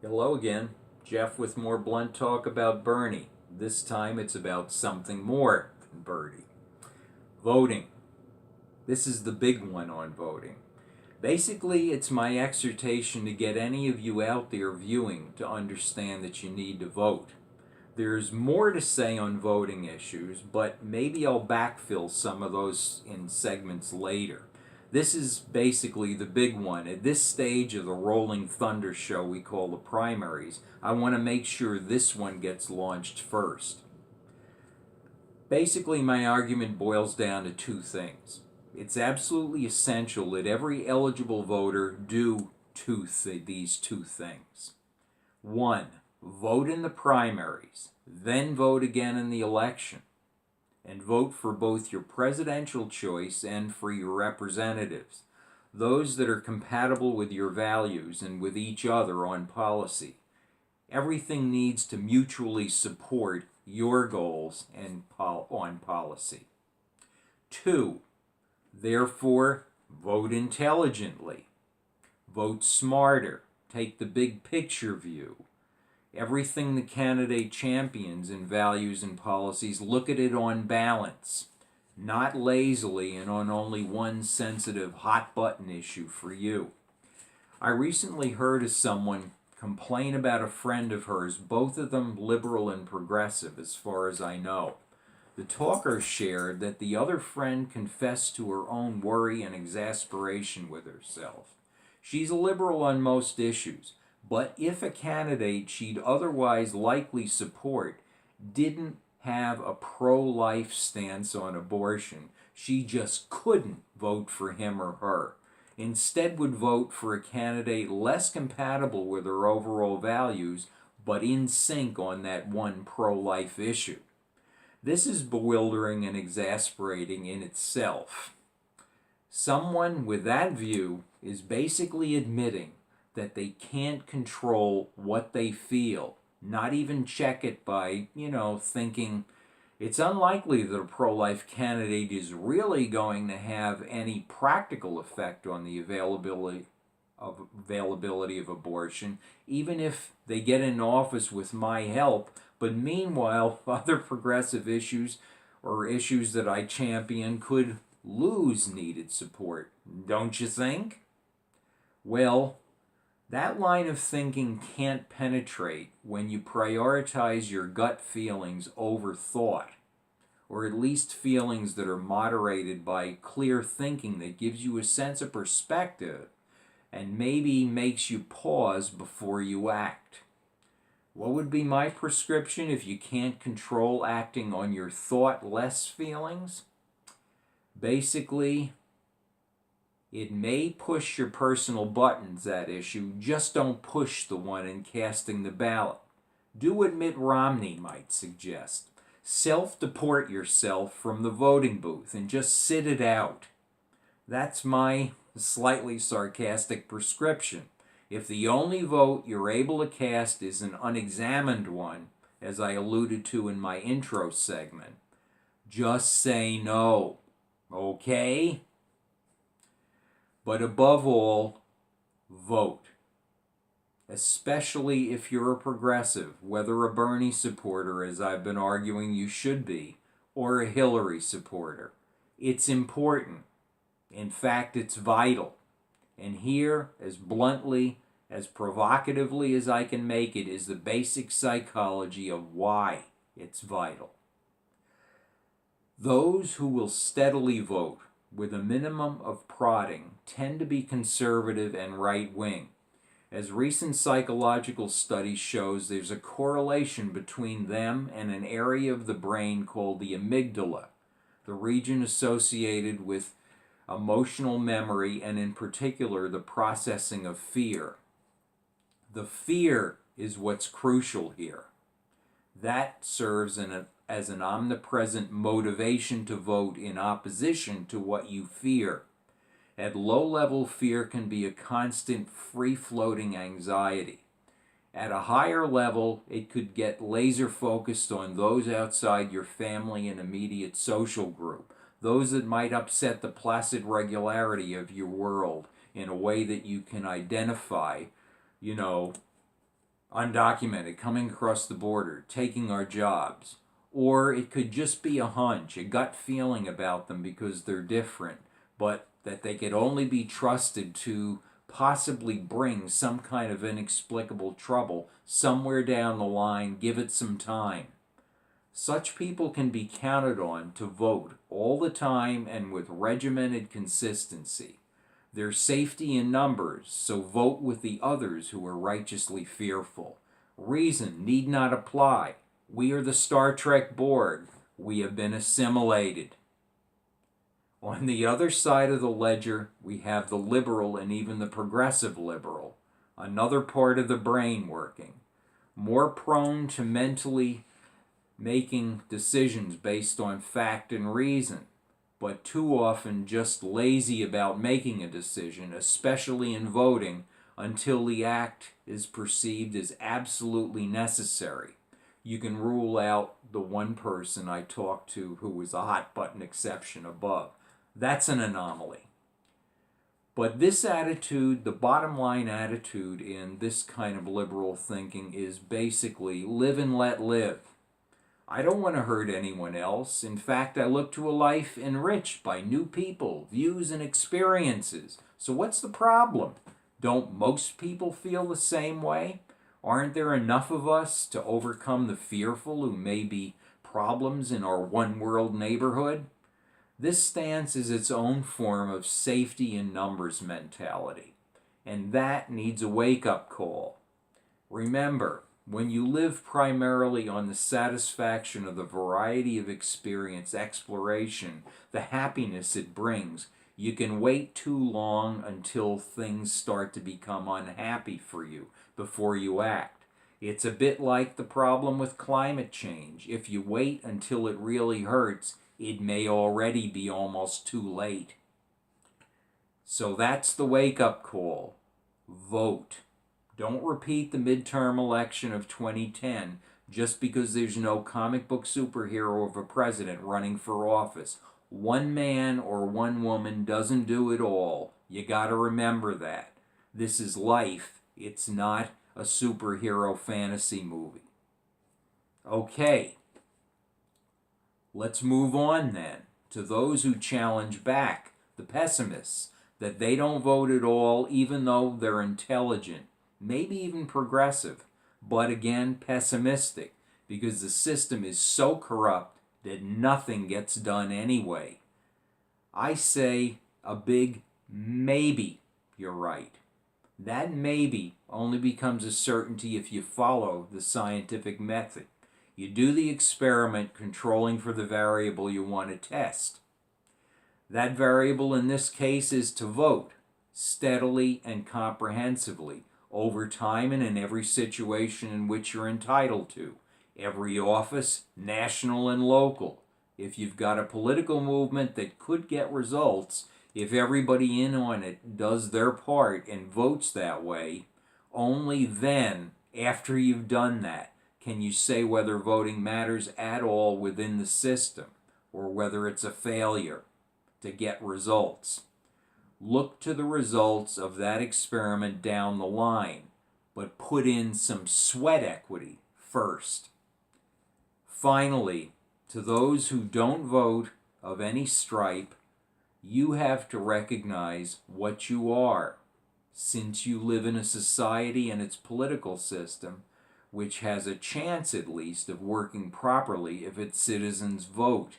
Hello again. Jeff with more blunt talk about Bernie. This time it's about something more than Bernie. Voting. This is the big one on voting. Basically, it's my exhortation to get any of you out there viewing to understand that you need to vote. There's more to say on voting issues, but maybe I'll backfill some of those in segments later. This is basically the big one. At this stage of the rolling thunder show we call the primaries, I want to make sure this one gets launched first. Basically, my argument boils down to two things. It's absolutely essential that every eligible voter do these two things. One, vote in the primaries, then vote again in the election, and vote for both your presidential choice and for your representatives, those that are compatible with your values and with each other on policy. Everything needs to mutually support your goals and on policy. Two, therefore, vote intelligently, vote smarter, take the big picture view. Everything the candidate champions in values and policies, look at it on balance, not lazily and on only one sensitive hot button issue for you. I recently heard of someone complain about a friend of hers, both of them liberal and progressive as far as I know. The talker shared that the other friend confessed to her own worry and exasperation with herself. She's a liberal on most issues, but if a candidate she'd otherwise likely support didn't have a pro-life stance on abortion, she just couldn't vote for him or her. Instead would vote for a candidate less compatible with her overall values, but in sync on that one pro-life issue. This is bewildering and exasperating in itself. Someone with that view is basically admitting that they can't control what they feel, not even check it by, thinking it's unlikely that a pro-life candidate is really going to have any practical effect on the availability of abortion, even if they get in office with my help. But meanwhile, other progressive issues or issues that I champion could lose needed support. Don't you think? Well, that line of thinking can't penetrate when you prioritize your gut feelings over thought, or at least feelings that are moderated by clear thinking that gives you a sense of perspective and maybe makes you pause before you act. What would be my prescription if you can't control acting on your thought-less feelings? Basically, it may push your personal buttons, that issue. Just don't push the one in casting the ballot. Do what Mitt Romney might suggest. Self-deport yourself from the voting booth and just sit it out. That's my slightly sarcastic prescription. If the only vote you're able to cast is an unexamined one, as I alluded to in my intro segment, just say no. Okay? But above all, vote. Especially if you're a progressive, whether a Bernie supporter, as I've been arguing you should be, or a Hillary supporter. It's important. In fact, it's vital. And here, as bluntly, as provocatively as I can make it, is the basic psychology of why it's vital. Those who will steadily vote with a minimum of prodding tend to be conservative and right-wing. As recent psychological study shows, there's a correlation between them and an area of the brain called the amygdala, the region associated with emotional memory and in particular the processing of fear. The fear is what's crucial here. That serves as an omnipresent motivation to vote in opposition to what you fear. At low level, fear can be a constant free-floating anxiety. At a higher level, it could get laser focused on those outside your family and immediate social group, those that might upset the placid regularity of your world in a way that you can identify, undocumented, coming across the border, taking our jobs. Or it could just be a hunch, a gut feeling about them because they're different, but that they could only be trusted to possibly bring some kind of inexplicable trouble somewhere down the line. Give it some time. Such people can be counted on to vote all the time and with regimented consistency. There's safety in numbers, so vote with the others who are righteously fearful. Reason need not apply. We are the Star Trek Borg. We have been assimilated. On the other side of the ledger, we have the liberal and even the progressive liberal, another part of the brain working, more prone to mentally making decisions based on fact and reason, but too often just lazy about making a decision, especially in voting, until the act is perceived as absolutely necessary. You can rule out the one person I talked to who was a hot button exception above. That's an anomaly. But this attitude, the bottom line attitude in this kind of liberal thinking is basically live and let live. I don't want to hurt anyone else. In fact, I look to a life enriched by new people, views, and experiences. So what's the problem? Don't most people feel the same way? Aren't there enough of us to overcome the fearful who may be problems in our one-world neighborhood? This stance is its own form of safety in numbers mentality, and that needs a wake-up call. Remember, when you live primarily on the satisfaction of the variety of experience, exploration, the happiness it brings, you can wait too long until things start to become unhappy for you before you act. It's a bit like the problem with climate change. If you wait until it really hurts, it may already be almost too late. So that's the wake-up call. Vote. Don't repeat the midterm election of 2010 just because there's no comic book superhero of a president running for office. One man or one woman doesn't do it all. You gotta remember that. This is life. It's not a superhero fantasy movie. Okay. Let's move on then to those who challenge back, the pessimists, that they don't vote at all even though they're intelligent, maybe even progressive, but again pessimistic because the system is so corrupt that nothing gets done anyway. I say a big maybe you're right. That maybe only becomes a certainty if you follow the scientific method. You do the experiment controlling for the variable you want to test. That variable in this case is to vote steadily and comprehensively over time and in every situation in which you're entitled to. Every office, national and local. If you've got a political movement that could get results, if everybody in on it does their part and votes that way, only then, after you've done that, can you say whether voting matters at all within the system or whether it's a failure to get results. Look to the results of that experiment down the line, but put in some sweat equity first. Finally, to those who don't vote of any stripe, you have to recognize what you are, since you live in a society and its political system which has a chance at least of working properly if its citizens vote.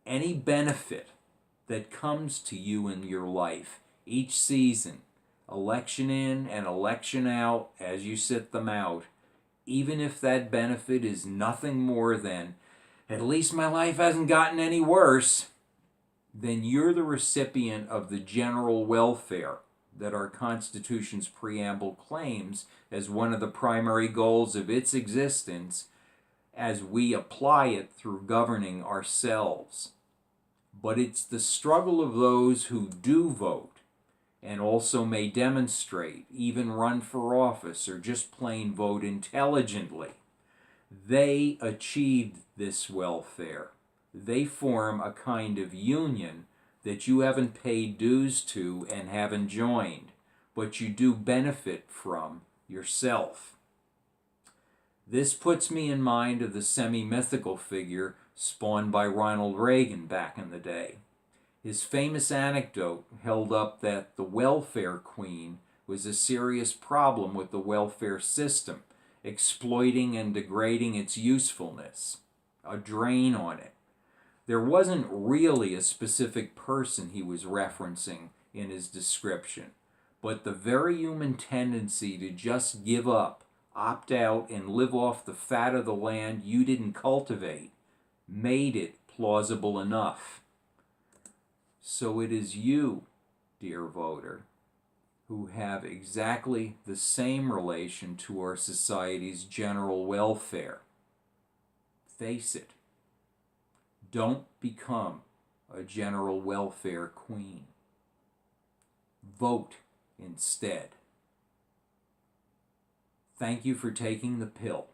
Any benefit that comes to you in your life each season, election in and election out as you sit them out, even if that benefit is nothing more than, at least my life hasn't gotten any worse, then you're the recipient of the general welfare that our Constitution's preamble claims as one of the primary goals of its existence as we apply it through governing ourselves. But it's the struggle of those who do vote and also may demonstrate, even run for office, or just plain vote intelligently. They achieved this welfare. They form a kind of union that you haven't paid dues to and haven't joined, but you do benefit from yourself. This puts me in mind of the semi-mythical figure spawned by Ronald Reagan back in the day. His famous anecdote held up that the welfare queen was a serious problem with the welfare system, exploiting and degrading its usefulness, a drain on it. There wasn't really a specific person he was referencing in his description, but the very human tendency to just give up, opt out, and live off the fat of the land you didn't cultivate made it plausible enough. So it is you, dear voter, who have exactly the same relation to our society's general welfare. Face it. Don't become a general welfare queen. Vote instead. Thank you for taking the pill.